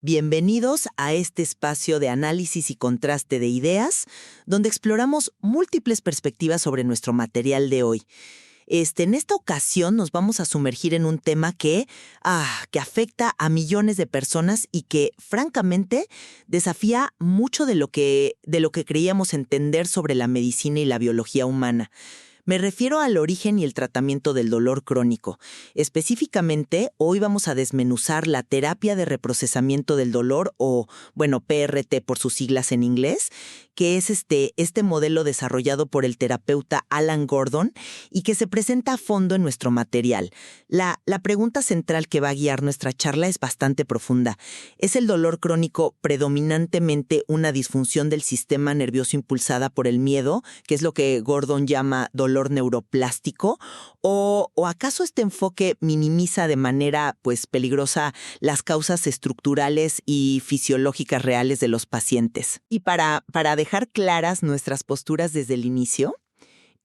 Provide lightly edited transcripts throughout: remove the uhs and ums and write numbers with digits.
Bienvenidos a este espacio de análisis y contraste de ideas, donde exploramos múltiples perspectivas sobre nuestro material de hoy. En esta ocasión nos vamos a sumergir en un tema que afecta a millones de personas y que, francamente, desafía mucho de lo que creíamos entender sobre la medicina y la biología humana. Me refiero al origen y el tratamiento del dolor crónico. Específicamente, hoy vamos a desmenuzar la terapia de reprocesamiento del dolor o, PRT por sus siglas en inglés, que es este modelo desarrollado por el terapeuta Alan Gordon y que se presenta a fondo en nuestro material. La pregunta central que va a guiar nuestra charla es bastante profunda. ¿Es el dolor crónico predominantemente una disfunción del sistema nervioso impulsada por el miedo, que es lo que Gordon llama dolor neuroplástico? ¿O acaso este enfoque minimiza de manera peligrosa las causas estructurales y fisiológicas reales de los pacientes? Y para dejar claras nuestras posturas desde el inicio,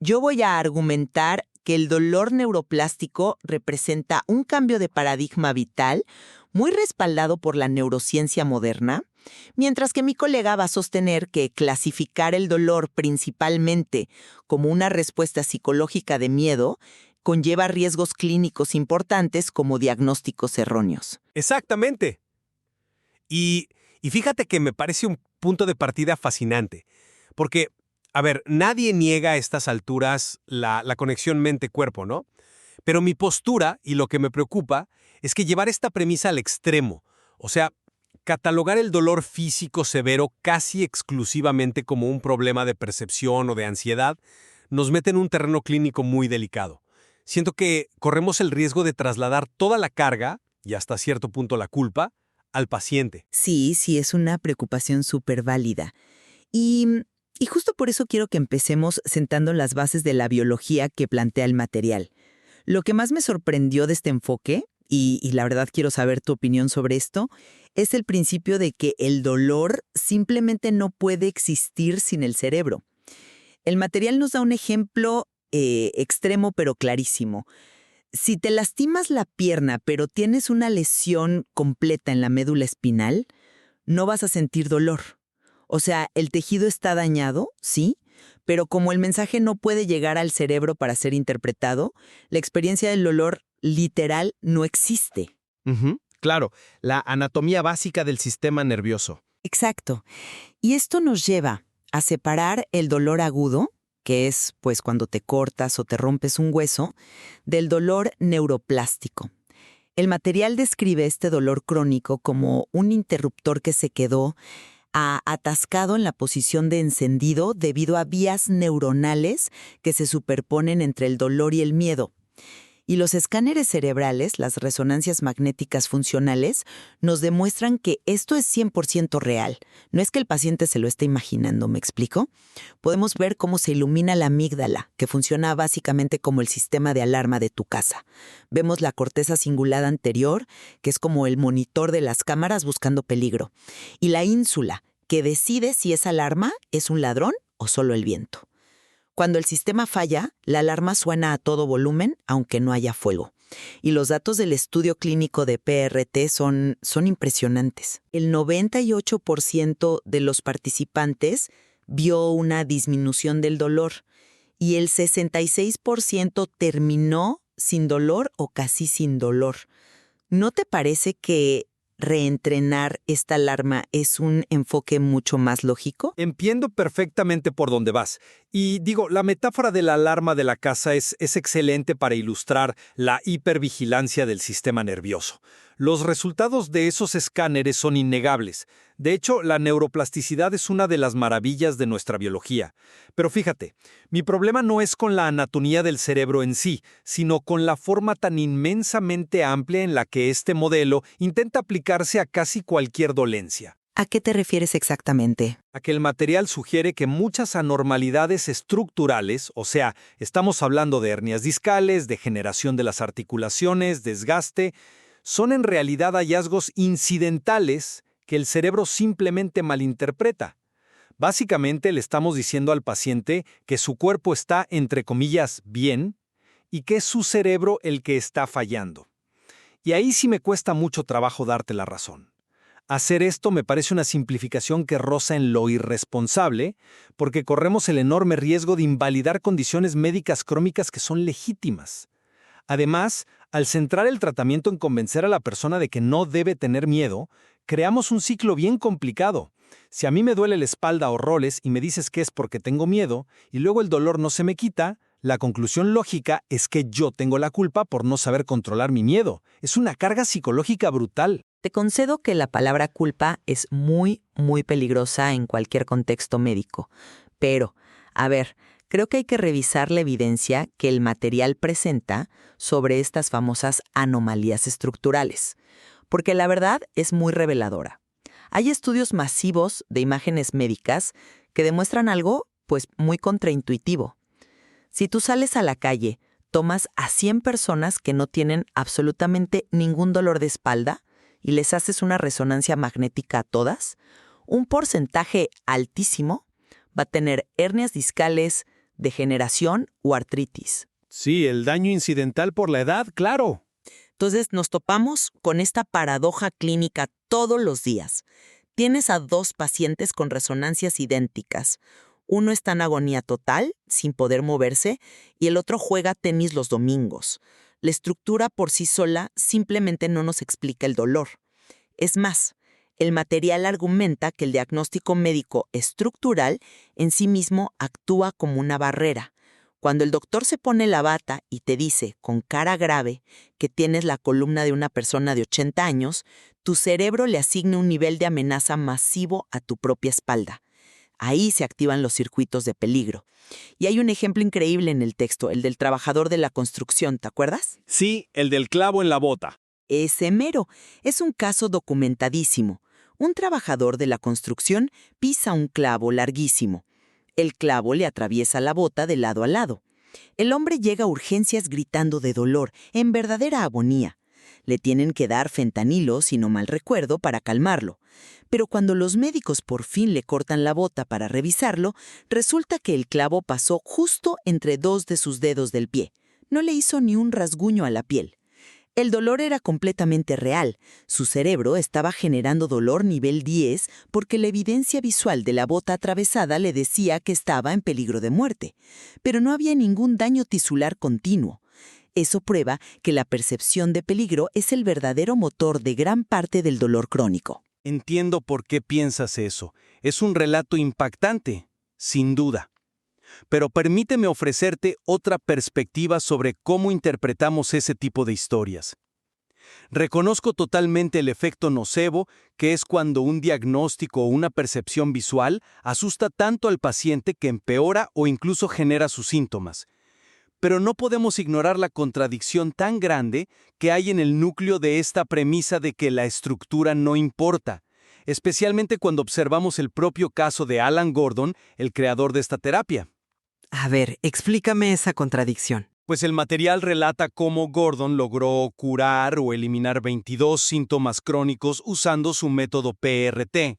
yo voy a argumentar que el dolor neuroplástico representa un cambio de paradigma vital muy respaldado por la neurociencia moderna, mientras que mi colega va a sostener que clasificar el dolor principalmente como una respuesta psicológica de miedo conlleva riesgos clínicos importantes como diagnósticos erróneos. Exactamente. Y fíjate que me parece un punto de partida fascinante, porque, nadie niega a estas alturas la conexión mente-cuerpo, ¿no? Pero mi postura, y lo que me preocupa, es que llevar esta premisa al extremo, o sea, catalogar el dolor físico severo casi exclusivamente como un problema de percepción o de ansiedad, nos mete en un terreno clínico muy delicado. Siento que corremos el riesgo de trasladar toda la carga, y hasta cierto punto la culpa, al paciente. Sí, es una preocupación súper válida. Y justo por eso quiero que empecemos sentando las bases de la biología que plantea el material. Lo que más me sorprendió de este enfoque, y la verdad quiero saber tu opinión sobre esto, es el principio de que el dolor simplemente no puede existir sin el cerebro. El material nos da un ejemplo extremo pero clarísimo. Si te lastimas la pierna pero tienes una lesión completa en la médula espinal, no vas a sentir dolor. O sea, el tejido está dañado, sí, pero como el mensaje no puede llegar al cerebro para ser interpretado, la experiencia del dolor literal no existe. Claro, la anatomía básica del sistema nervioso. Exacto. Y esto nos lleva a separar el dolor agudo, que es cuando te cortas o te rompes un hueso, del dolor neuroplástico. El material describe este dolor crónico como un interruptor que se quedó atascado en la posición de encendido debido a vías neuronales que se superponen entre el dolor y el miedo. Y los escáneres cerebrales, las resonancias magnéticas funcionales, nos demuestran que esto es 100% real. No es que el paciente se lo esté imaginando, ¿me explico? Podemos ver cómo se ilumina la amígdala, que funciona básicamente como el sistema de alarma de tu casa. Vemos la corteza cingulada anterior, que es como el monitor de las cámaras buscando peligro. Y la ínsula, que decide si esa alarma es un ladrón o solo el viento. Cuando el sistema falla, la alarma suena a todo volumen, aunque no haya fuego. Y los datos del estudio clínico de PRT son impresionantes. El 98% de los participantes vio una disminución del dolor y el 66% terminó sin dolor o casi sin dolor. ¿No te parece que reentrenar esta alarma es un enfoque mucho más lógico? Entiendo perfectamente por dónde vas. Y la metáfora de la alarma de la casa es excelente para ilustrar la hipervigilancia del sistema nervioso. Los resultados de esos escáneres son innegables. De hecho, la neuroplasticidad es una de las maravillas de nuestra biología. Pero fíjate, mi problema no es con la anatomía del cerebro en sí, sino con la forma tan inmensamente amplia en la que este modelo intenta aplicarse a casi cualquier dolencia. ¿A qué te refieres exactamente? A que el material sugiere que muchas anormalidades estructurales, o sea, estamos hablando de hernias discales, degeneración de las articulaciones, desgaste, son en realidad hallazgos incidentales que el cerebro simplemente malinterpreta. Básicamente le estamos diciendo al paciente que su cuerpo está, entre comillas, bien, y que es su cerebro el que está fallando. Y ahí sí me cuesta mucho trabajo darte la razón. Hacer esto me parece una simplificación que roza en lo irresponsable, porque corremos el enorme riesgo de invalidar condiciones médicas crónicas que son legítimas. Además, al centrar el tratamiento en convencer a la persona de que no debe tener miedo, creamos un ciclo bien complicado. Si a mí me duele la espalda o roles y me dices que es porque tengo miedo, y luego el dolor no se me quita, la conclusión lógica es que yo tengo la culpa por no saber controlar mi miedo. Es una carga psicológica brutal. Te concedo que la palabra culpa es muy, muy peligrosa en cualquier contexto médico. Pero, a ver, creo que hay que revisar la evidencia que el material presenta sobre estas famosas anomalías estructurales. Porque la verdad es muy reveladora. Hay estudios masivos de imágenes médicas que demuestran algo, pues, muy contraintuitivo. Si tú sales a la calle, tomas a 100 personas que no tienen absolutamente ningún dolor de espalda y les haces una resonancia magnética a todas, un porcentaje altísimo va a tener hernias discales, degeneración o artritis. Sí, el daño incidental por la edad, claro. Entonces nos topamos con esta paradoja clínica todos los días. Tienes a 2 pacientes con resonancias idénticas. Uno está en agonía total, sin poder moverse, y el otro juega tenis los domingos. La estructura por sí sola simplemente no nos explica el dolor. Es más, el material argumenta que el diagnóstico médico estructural en sí mismo actúa como una barrera. Cuando el doctor se pone la bata y te dice, con cara grave, que tienes la columna de una persona de 80 años, tu cerebro le asigna un nivel de amenaza masivo a tu propia espalda. Ahí se activan los circuitos de peligro. Y hay un ejemplo increíble en el texto, el del trabajador de la construcción, ¿te acuerdas? Sí, el del clavo en la bota. Ese mero. Es un caso documentadísimo. Un trabajador de la construcción pisa un clavo larguísimo. El clavo le atraviesa la bota de lado a lado. El hombre llega a urgencias gritando de dolor, en verdadera agonía. Le tienen que dar fentanilo, si no mal recuerdo, para calmarlo. Pero cuando los médicos por fin le cortan la bota para revisarlo, resulta que el clavo pasó justo entre 2 de sus dedos del pie. No le hizo ni un rasguño a la piel. El dolor era completamente real. Su cerebro estaba generando dolor nivel 10 porque la evidencia visual de la bota atravesada le decía que estaba en peligro de muerte. Pero no había ningún daño tisular continuo. Eso prueba que la percepción de peligro es el verdadero motor de gran parte del dolor crónico. Entiendo por qué piensas eso. Es un relato impactante, sin duda. Pero permíteme ofrecerte otra perspectiva sobre cómo interpretamos ese tipo de historias. Reconozco totalmente el efecto nocebo, que es cuando un diagnóstico o una percepción visual asusta tanto al paciente que empeora o incluso genera sus síntomas. Pero no podemos ignorar la contradicción tan grande que hay en el núcleo de esta premisa de que la estructura no importa, especialmente cuando observamos el propio caso de Alan Gordon, el creador de esta terapia. A ver, explícame esa contradicción. Pues el material relata cómo Gordon logró curar o eliminar 22 síntomas crónicos usando su método PRT.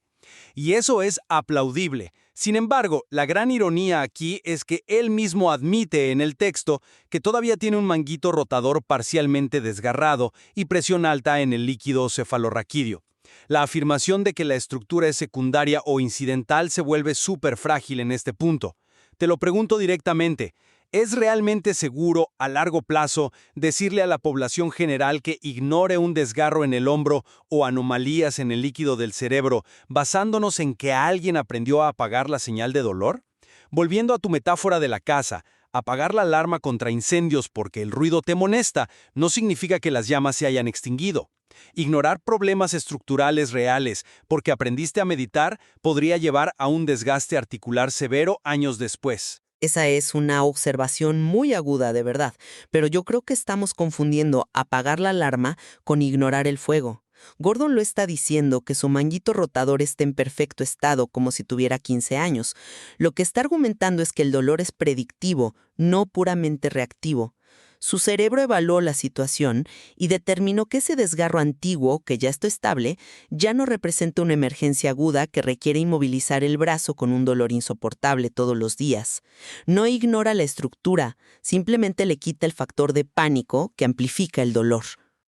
Y eso es aplaudible. Sin embargo, la gran ironía aquí es que él mismo admite en el texto que todavía tiene un manguito rotador parcialmente desgarrado y presión alta en el líquido cefalorraquídeo. La afirmación de que la estructura es secundaria o incidental se vuelve súper frágil en este punto. Te lo pregunto directamente, ¿es realmente seguro a largo plazo decirle a la población general que ignore un desgarro en el hombro o anomalías en el líquido del cerebro basándonos en que alguien aprendió a apagar la señal de dolor? Volviendo a tu metáfora de la casa, apagar la alarma contra incendios porque el ruido te molesta no significa que las llamas se hayan extinguido. Ignorar problemas estructurales reales porque aprendiste a meditar podría llevar a un desgaste articular severo años después. Esa es una observación muy aguda, de verdad, pero yo creo que estamos confundiendo apagar la alarma con ignorar el fuego. Gordon lo está diciendo que su manguito rotador está en perfecto estado, como si tuviera 15 años. Lo que está argumentando es que el dolor es predictivo, no puramente reactivo. Su cerebro evaluó la situación y determinó que ese desgarro antiguo, que ya está estable, ya no representa una emergencia aguda que requiere inmovilizar el brazo con un dolor insoportable todos los días. No ignora la estructura, simplemente le quita el factor de pánico que amplifica el dolor.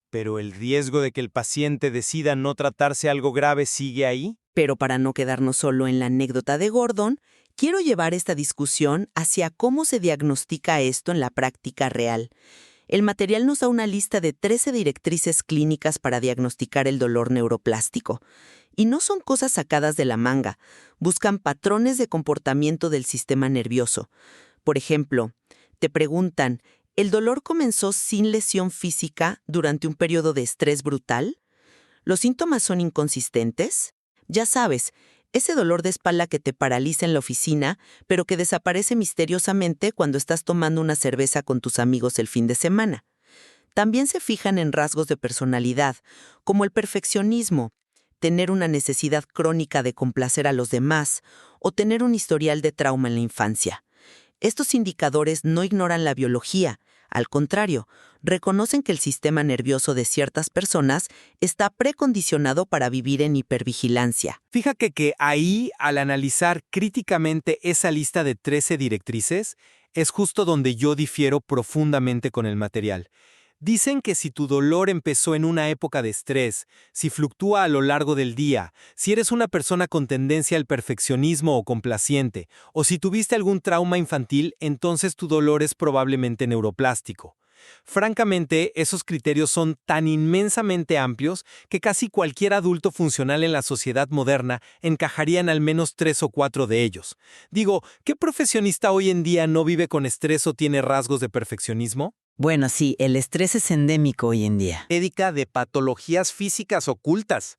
Pero el riesgo de que el paciente decida no tratarse algo grave sigue ahí. Pero para no quedarnos solo en la anécdota de Gordon, quiero llevar esta discusión hacia cómo se diagnostica esto en la práctica real. El material nos da una lista de 13 directrices clínicas para diagnosticar el dolor neuroplástico. Y no son cosas sacadas de la manga, buscan patrones de comportamiento del sistema nervioso. Por ejemplo, te preguntan, ¿el dolor comenzó sin lesión física durante un periodo de estrés brutal? ¿Los síntomas son inconsistentes? Ya sabes, ese dolor de espalda que te paraliza en la oficina, pero que desaparece misteriosamente cuando estás tomando una cerveza con tus amigos el fin de semana. También se fijan en rasgos de personalidad, como el perfeccionismo, tener una necesidad crónica de complacer a los demás o tener un historial de trauma en la infancia. Estos indicadores no ignoran la biología, al contrario, reconocen que el sistema nervioso de ciertas personas está precondicionado para vivir en hipervigilancia. Fíjate que ahí, al analizar críticamente esa lista de 13 directrices, es justo donde yo difiero profundamente con el material. Dicen que si tu dolor empezó en una época de estrés, si fluctúa a lo largo del día, si eres una persona con tendencia al perfeccionismo o complaciente, o si tuviste algún trauma infantil, entonces tu dolor es probablemente neuroplástico. Francamente, esos criterios son tan inmensamente amplios que casi cualquier adulto funcional en la sociedad moderna encajaría en al menos 3 o 4 de ellos. Digo, ¿qué profesionista hoy en día no vive con estrés o tiene rasgos de perfeccionismo? Bueno, sí, el estrés es endémico hoy en día. Médica de patologías físicas ocultas.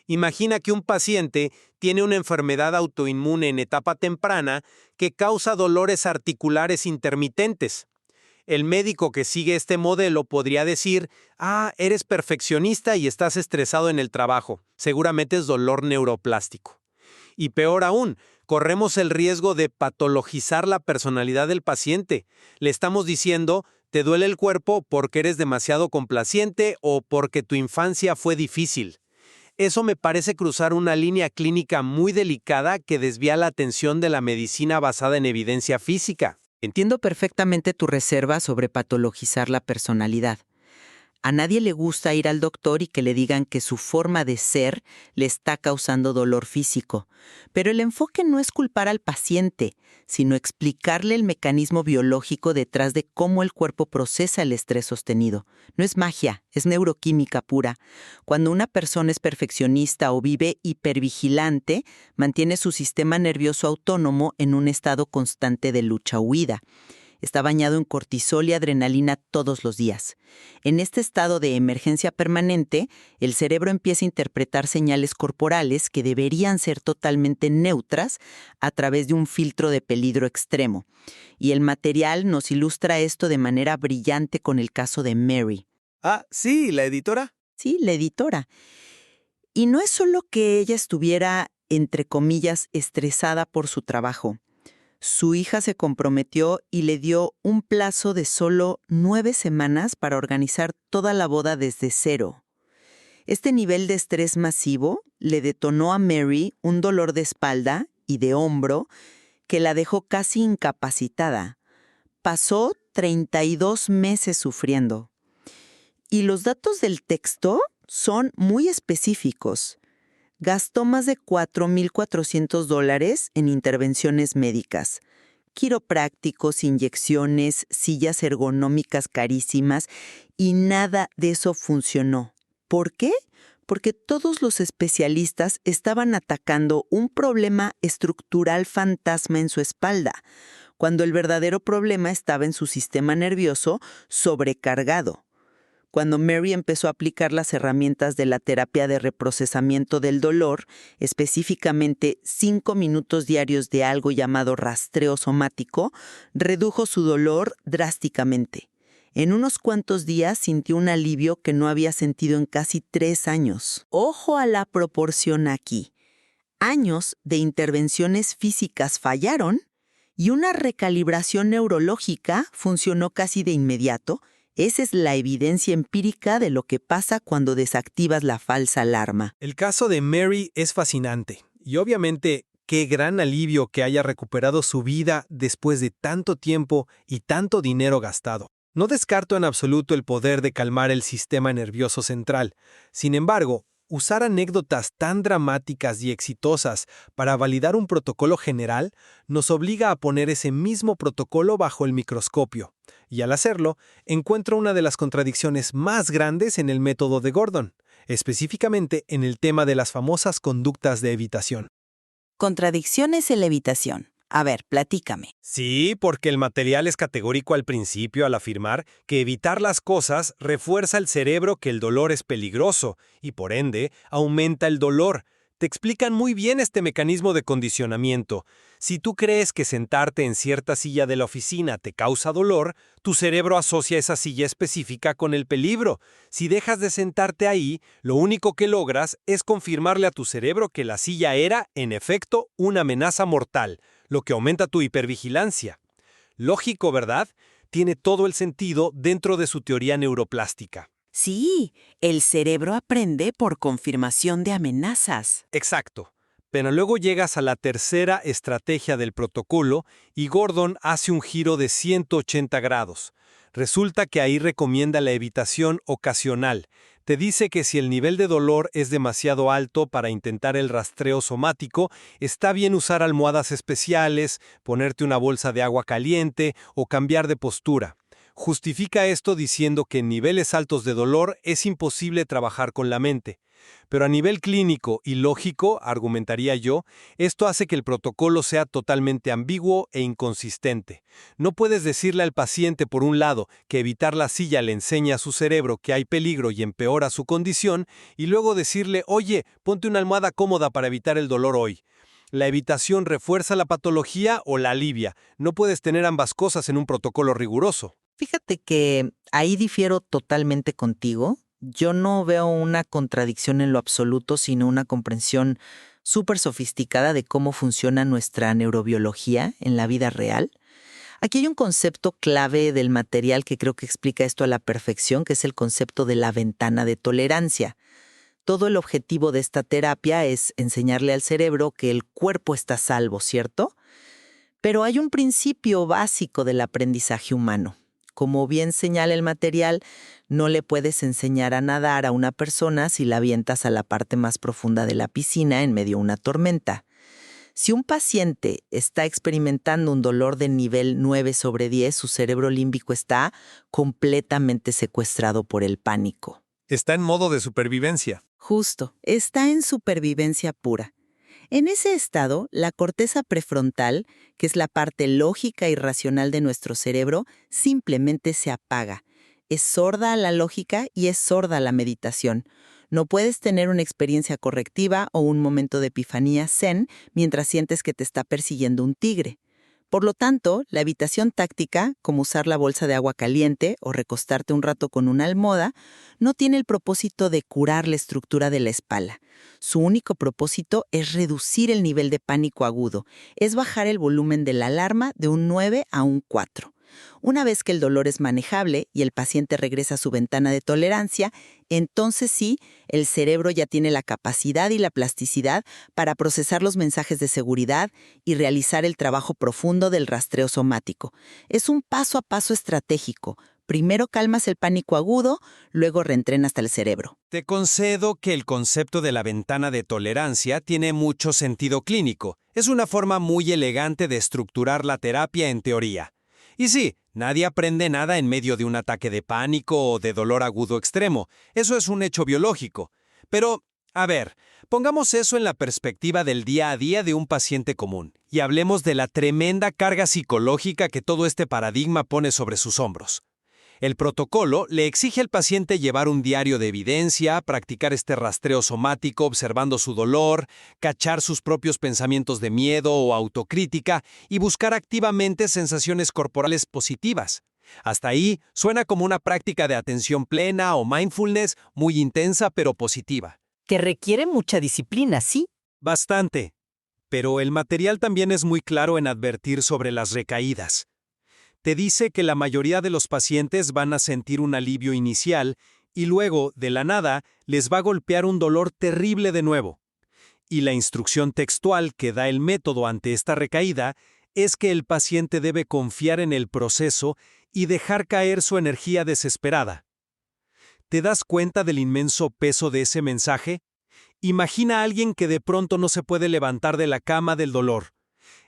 Imagina que un paciente tiene una enfermedad autoinmune en etapa temprana que causa dolores articulares intermitentes. El médico que sigue este modelo podría decir, eres perfeccionista y estás estresado en el trabajo, seguramente es dolor neuroplástico. Y peor aún, corremos el riesgo de patologizar la personalidad del paciente. Le estamos diciendo, te duele el cuerpo porque eres demasiado complaciente o porque tu infancia fue difícil. Eso me parece cruzar una línea clínica muy delicada que desvía la atención de la medicina basada en evidencia física. Entiendo perfectamente tu reserva sobre patologizar la personalidad. A nadie le gusta ir al doctor y que le digan que su forma de ser le está causando dolor físico. Pero el enfoque no es culpar al paciente, sino explicarle el mecanismo biológico detrás de cómo el cuerpo procesa el estrés sostenido. No es magia, es neuroquímica pura. Cuando una persona es perfeccionista o vive hipervigilante, mantiene su sistema nervioso autónomo en un estado constante de lucha-huida. Está bañado en cortisol y adrenalina todos los días. En este estado de emergencia permanente, el cerebro empieza a interpretar señales corporales que deberían ser totalmente neutras a través de un filtro de peligro extremo. Y el material nos ilustra esto de manera brillante con el caso de Mary. Sí, la editora. Sí, la editora. Y no es solo que ella estuviera, entre comillas, estresada por su trabajo. Su hija se comprometió y le dio un plazo de solo 9 semanas para organizar toda la boda desde cero. Este nivel de estrés masivo le detonó a Mary un dolor de espalda y de hombro que la dejó casi incapacitada. Pasó 32 meses sufriendo. Y los datos del texto son muy específicos. Gastó más de $4,400 en intervenciones médicas, quiroprácticos, inyecciones, sillas ergonómicas carísimas, y nada de eso funcionó. ¿Por qué? Porque todos los especialistas estaban atacando un problema estructural fantasma en su espalda, cuando el verdadero problema estaba en su sistema nervioso sobrecargado. Cuando Mary empezó a aplicar las herramientas de la terapia de reprocesamiento del dolor, específicamente 5 minutos diarios de algo llamado rastreo somático, redujo su dolor drásticamente. En unos cuantos días sintió un alivio que no había sentido en casi 3 años. Ojo a la proporción aquí. Años de intervenciones físicas fallaron y una recalibración neurológica funcionó casi de inmediato. Esa es la evidencia empírica de lo que pasa cuando desactivas la falsa alarma. El caso de Mary es fascinante. Y obviamente, qué gran alivio que haya recuperado su vida después de tanto tiempo y tanto dinero gastado. No descarto en absoluto el poder de calmar el sistema nervioso central. Sin embargo, usar anécdotas tan dramáticas y exitosas para validar un protocolo general nos obliga a poner ese mismo protocolo bajo el microscopio. Y al hacerlo, encuentro una de las contradicciones más grandes en el método de Gordon, específicamente en el tema de las famosas conductas de evitación. Contradicciones en la evitación. A ver, platícame. Sí, porque el material es categórico al principio al afirmar que evitar las cosas refuerza el cerebro que el dolor es peligroso y por ende aumenta el dolor. Te explican muy bien este mecanismo de condicionamiento. Si tú crees que sentarte en cierta silla de la oficina te causa dolor, tu cerebro asocia esa silla específica con el peligro. Si dejas de sentarte ahí, lo único que logras es confirmarle a tu cerebro que la silla era, en efecto, una amenaza mortal, lo que aumenta tu hipervigilancia. Lógico, ¿verdad? Tiene todo el sentido dentro de su teoría neuroplástica. Sí, el cerebro aprende por confirmación de amenazas. Exacto. Pero luego llegas a la tercera estrategia del protocolo y Gordon hace un giro de 180 grados. Resulta que ahí recomienda la evitación ocasional. Te dice que si el nivel de dolor es demasiado alto para intentar el rastreo somático, está bien usar almohadas especiales, ponerte una bolsa de agua caliente o cambiar de postura. Justifica esto diciendo que en niveles altos de dolor es imposible trabajar con la mente. Pero a nivel clínico y lógico, argumentaría yo, esto hace que el protocolo sea totalmente ambiguo e inconsistente. No puedes decirle al paciente, por un lado, que evitar la silla le enseña a su cerebro que hay peligro y empeora su condición, y luego decirle, oye, ponte una almohada cómoda para evitar el dolor hoy. ¿La evitación refuerza la patología o la alivia? No puedes tener ambas cosas en un protocolo riguroso. Fíjate que ahí difiero totalmente contigo. Yo no veo una contradicción en lo absoluto, sino una comprensión súper sofisticada de cómo funciona nuestra neurobiología en la vida real. Aquí hay un concepto clave del material que creo que explica esto a la perfección, que es el concepto de la ventana de tolerancia. Todo el objetivo de esta terapia es enseñarle al cerebro que el cuerpo está a salvo, ¿cierto? Pero hay un principio básico del aprendizaje humano. Como bien señala el material, no le puedes enseñar a nadar a una persona si la avientas a la parte más profunda de la piscina en medio de una tormenta. Si un paciente está experimentando un dolor de nivel 9/10, su cerebro límbico está completamente secuestrado por el pánico. Está en modo de supervivencia. Justo, está en supervivencia pura. En ese estado, la corteza prefrontal, que es la parte lógica y racional de nuestro cerebro, simplemente se apaga. Es sorda a la lógica y es sorda a la meditación. No puedes tener una experiencia correctiva o un momento de epifanía zen mientras sientes que te está persiguiendo un tigre. Por lo tanto, la evitación táctica, como usar la bolsa de agua caliente o recostarte un rato con una almohada, no tiene el propósito de curar la estructura de la espalda. Su único propósito es reducir el nivel de pánico agudo, es bajar el volumen de la alarma de un 9 a un 4. Una vez que el dolor es manejable y el paciente regresa a su ventana de tolerancia, entonces sí, el cerebro ya tiene la capacidad y la plasticidad para procesar los mensajes de seguridad y realizar el trabajo profundo del rastreo somático. Es un paso a paso estratégico. Primero calmas el pánico agudo, luego reentrenas el cerebro. Te concedo que el concepto de la ventana de tolerancia tiene mucho sentido clínico. Es una forma muy elegante de estructurar la terapia en teoría. Y sí, nadie aprende nada en medio de un ataque de pánico o de dolor agudo extremo. Eso es un hecho biológico. Pero, a ver, pongamos eso en la perspectiva del día a día de un paciente común y hablemos de la tremenda carga psicológica que todo este paradigma pone sobre sus hombros. El protocolo le exige al paciente llevar un diario de evidencia, practicar este rastreo somático observando su dolor, cachar sus propios pensamientos de miedo o autocrítica y buscar activamente sensaciones corporales positivas. Hasta ahí suena como una práctica de atención plena o mindfulness muy intensa pero positiva. Que requiere mucha disciplina, ¿sí? Bastante. Pero el material también es muy claro en advertir sobre las recaídas. Te dice que la mayoría de los pacientes van a sentir un alivio inicial y luego, de la nada, les va a golpear un dolor terrible de nuevo. Y la instrucción textual que da el método ante esta recaída es que el paciente debe confiar en el proceso y dejar caer su energía desesperada. ¿Te das cuenta del inmenso peso de ese mensaje? Imagina a alguien que de pronto no se puede levantar de la cama del dolor.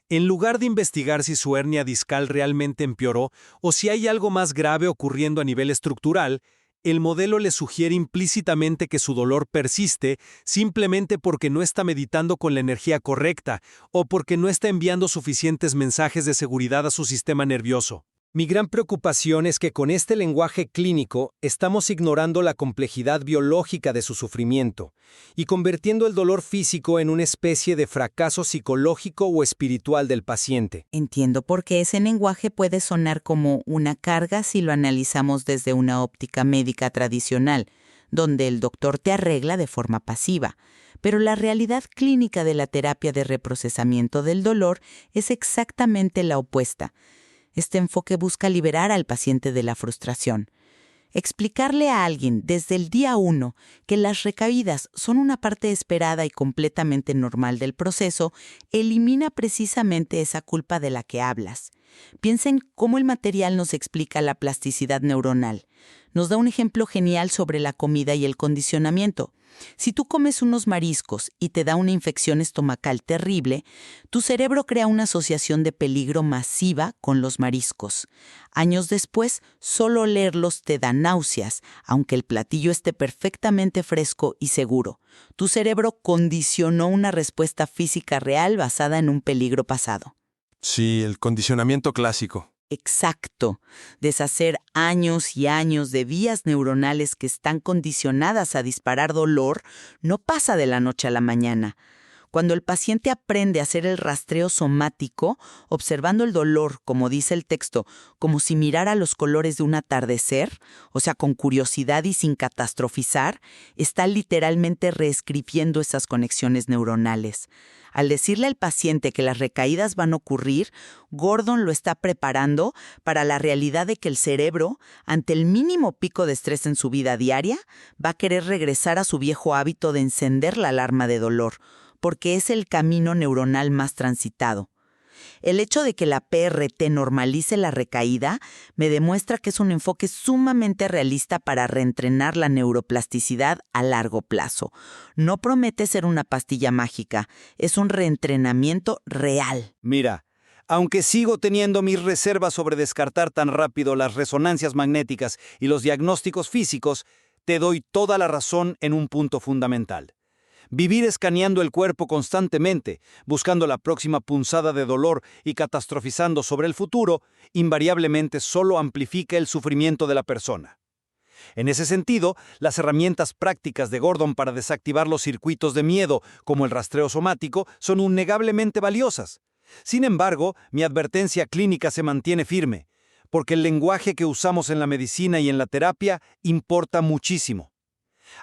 En lugar de investigar si su hernia discal realmente empeoró o si hay algo más grave ocurriendo a nivel estructural, el modelo le sugiere implícitamente que su dolor persiste simplemente porque no está meditando con la energía correcta o porque no está enviando suficientes mensajes de seguridad a su sistema nervioso. Mi gran preocupación es que con este lenguaje clínico estamos ignorando la complejidad biológica de su sufrimiento y convirtiendo el dolor físico en una especie de fracaso psicológico o espiritual del paciente. Entiendo por qué ese lenguaje puede sonar como una carga si lo analizamos desde una óptica médica tradicional, donde el doctor te arregla de forma pasiva. Pero la realidad clínica de la terapia de reprocesamiento del dolor es exactamente la opuesta. Este enfoque busca liberar al paciente de la frustración. Explicarle a alguien desde el día 1 que las recaídas son una parte esperada y completamente normal del proceso elimina precisamente esa culpa de la que hablas. Piensa en cómo el material nos explica la plasticidad neuronal. Nos da un ejemplo genial sobre la comida y el condicionamiento. Si tú comes unos mariscos y te da una infección estomacal terrible, tu cerebro crea una asociación de peligro masiva con los mariscos. Años después, solo olerlos te da náuseas, aunque el platillo esté perfectamente fresco y seguro. Tu cerebro condicionó una respuesta física real basada en un peligro pasado. Sí, el condicionamiento clásico. Exacto. Deshacer años y años de vías neuronales que están condicionadas a disparar dolor no pasa de la noche a la mañana. Cuando el paciente aprende a hacer el rastreo somático, observando el dolor, como dice el texto, como si mirara los colores de un atardecer, o sea, con curiosidad y sin catastrofizar, está literalmente reescribiendo esas conexiones neuronales. Al decirle al paciente que las recaídas van a ocurrir, Gordon lo está preparando para la realidad de que el cerebro, ante el mínimo pico de estrés en su vida diaria, va a querer regresar a su viejo hábito de encender la alarma de dolor, porque es el camino neuronal más transitado. El hecho de que la PRT normalice la recaída me demuestra que es un enfoque sumamente realista para reentrenar la neuroplasticidad a largo plazo. No promete ser una pastilla mágica, es un reentrenamiento real. Mira, aunque sigo teniendo mis reservas sobre descartar tan rápido las resonancias magnéticas y los diagnósticos físicos, te doy toda la razón en un punto fundamental. Vivir escaneando el cuerpo constantemente, buscando la próxima punzada de dolor y catastrofizando sobre el futuro, invariablemente solo amplifica el sufrimiento de la persona. En ese sentido, las herramientas prácticas de Gordon para desactivar los circuitos de miedo, como el rastreo somático, son innegablemente valiosas. Sin embargo, mi advertencia clínica se mantiene firme, porque el lenguaje que usamos en la medicina y en la terapia importa muchísimo.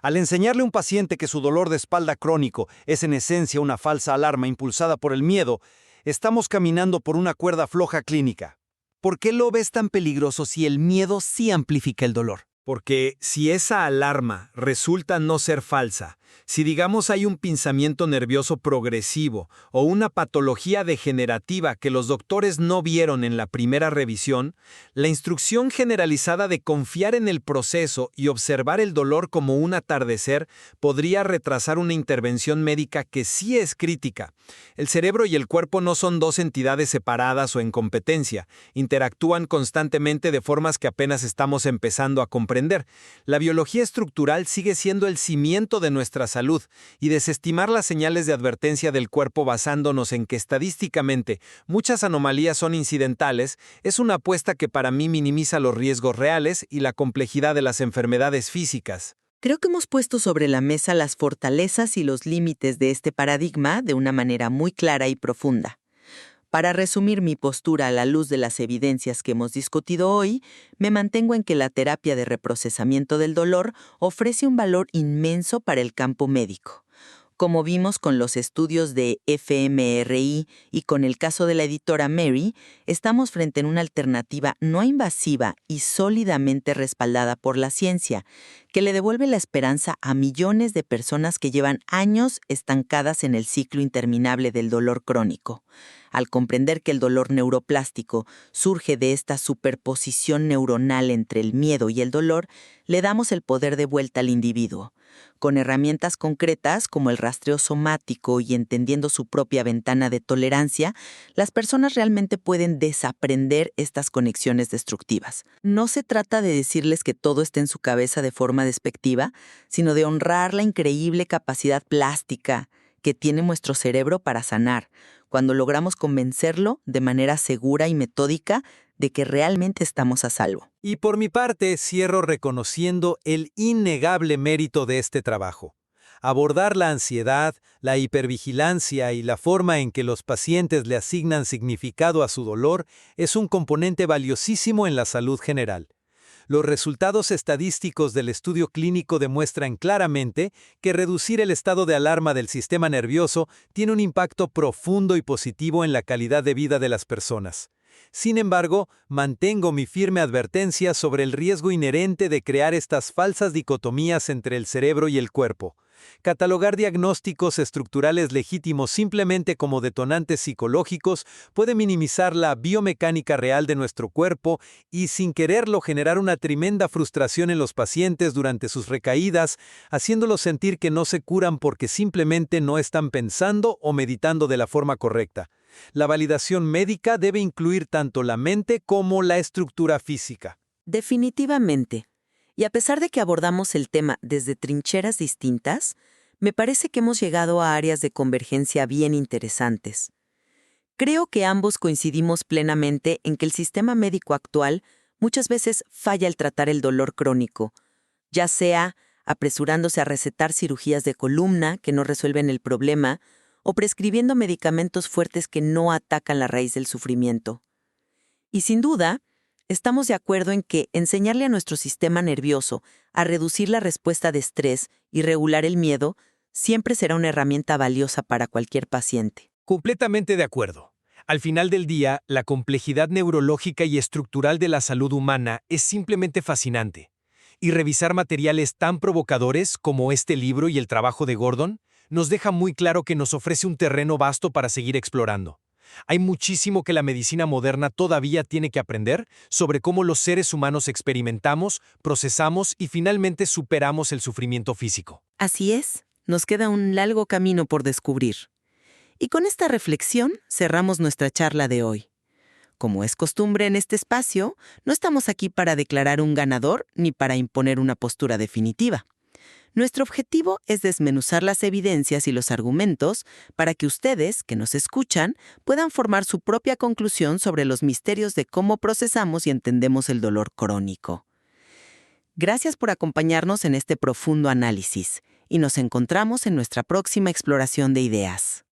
Al enseñarle a un paciente que su dolor de espalda crónico es en esencia una falsa alarma impulsada por el miedo, estamos caminando por una cuerda floja clínica. ¿Por qué lo ves tan peligroso si el miedo sí amplifica el dolor? Porque si esa alarma resulta no ser falsa, si digamos hay un pinzamiento nervioso progresivo o una patología degenerativa que los doctores no vieron en la primera revisión, la instrucción generalizada de confiar en el proceso y observar el dolor como un atardecer podría retrasar una intervención médica que sí es crítica. El cerebro y el cuerpo no son dos entidades separadas o en competencia, interactúan constantemente de formas que apenas estamos empezando a comprender. La biología estructural sigue siendo el cimiento de nuestra salud y desestimar las señales de advertencia del cuerpo basándonos en que estadísticamente muchas anomalías son incidentales es una apuesta que para mí minimiza los riesgos reales y la complejidad de las enfermedades físicas. Creo que hemos puesto sobre la mesa las fortalezas y los límites de este paradigma de una manera muy clara y profunda. Para resumir mi postura a la luz de las evidencias que hemos discutido hoy, me mantengo en que la terapia de reprocesamiento del dolor ofrece un valor inmenso para el campo médico. Como vimos con los estudios de fMRI y con el caso de la editora Mary, estamos frente a una alternativa no invasiva y sólidamente respaldada por la ciencia, que le devuelve la esperanza a millones de personas que llevan años estancadas en el ciclo interminable del dolor crónico. Al comprender que el dolor neuroplástico surge de esta superposición neuronal entre el miedo y el dolor, le damos el poder de vuelta al individuo. Con herramientas concretas como el rastreo somático y entendiendo su propia ventana de tolerancia, las personas realmente pueden desaprender estas conexiones destructivas. No se trata de decirles que todo está en su cabeza de forma despectiva, sino de honrar la increíble capacidad plástica que tiene nuestro cerebro para sanar, cuando logramos convencerlo de manera segura y metódica de que realmente estamos a salvo. Y por mi parte, cierro reconociendo el innegable mérito de este trabajo. Abordar la ansiedad, la hipervigilancia y la forma en que los pacientes le asignan significado a su dolor es un componente valiosísimo en la salud general. Los resultados estadísticos del estudio clínico demuestran claramente que reducir el estado de alarma del sistema nervioso tiene un impacto profundo y positivo en la calidad de vida de las personas. Sin embargo, mantengo mi firme advertencia sobre el riesgo inherente de crear estas falsas dicotomías entre el cerebro y el cuerpo. Catalogar diagnósticos estructurales legítimos simplemente como detonantes psicológicos puede minimizar la biomecánica real de nuestro cuerpo y, sin quererlo, generar una tremenda frustración en los pacientes durante sus recaídas, haciéndolos sentir que no se curan porque simplemente no están pensando o meditando de la forma correcta. La validación médica debe incluir tanto la mente como la estructura física. Definitivamente. Y a pesar de que abordamos el tema desde trincheras distintas, me parece que hemos llegado a áreas de convergencia bien interesantes. Creo que ambos coincidimos plenamente en que el sistema médico actual muchas veces falla al tratar el dolor crónico, ya sea apresurándose a recetar cirugías de columna que no resuelven el problema o prescribiendo medicamentos fuertes que no atacan la raíz del sufrimiento. Y sin duda, estamos de acuerdo en que enseñarle a nuestro sistema nervioso a reducir la respuesta de estrés y regular el miedo siempre será una herramienta valiosa para cualquier paciente. Completamente de acuerdo. Al final del día, la complejidad neurológica y estructural de la salud humana es simplemente fascinante. Y revisar materiales tan provocadores como este libro y el trabajo de Gordon nos deja muy claro que nos ofrece un terreno vasto para seguir explorando. Hay muchísimo que la medicina moderna todavía tiene que aprender sobre cómo los seres humanos experimentamos, procesamos y finalmente superamos el sufrimiento físico. Así es, nos queda un largo camino por descubrir. Y con esta reflexión cerramos nuestra charla de hoy. Como es costumbre en este espacio, no estamos aquí para declarar un ganador ni para imponer una postura definitiva. Nuestro objetivo es desmenuzar las evidencias y los argumentos para que ustedes, que nos escuchan, puedan formar su propia conclusión sobre los misterios de cómo procesamos y entendemos el dolor crónico. Gracias por acompañarnos en este profundo análisis y nos encontramos en nuestra próxima exploración de ideas.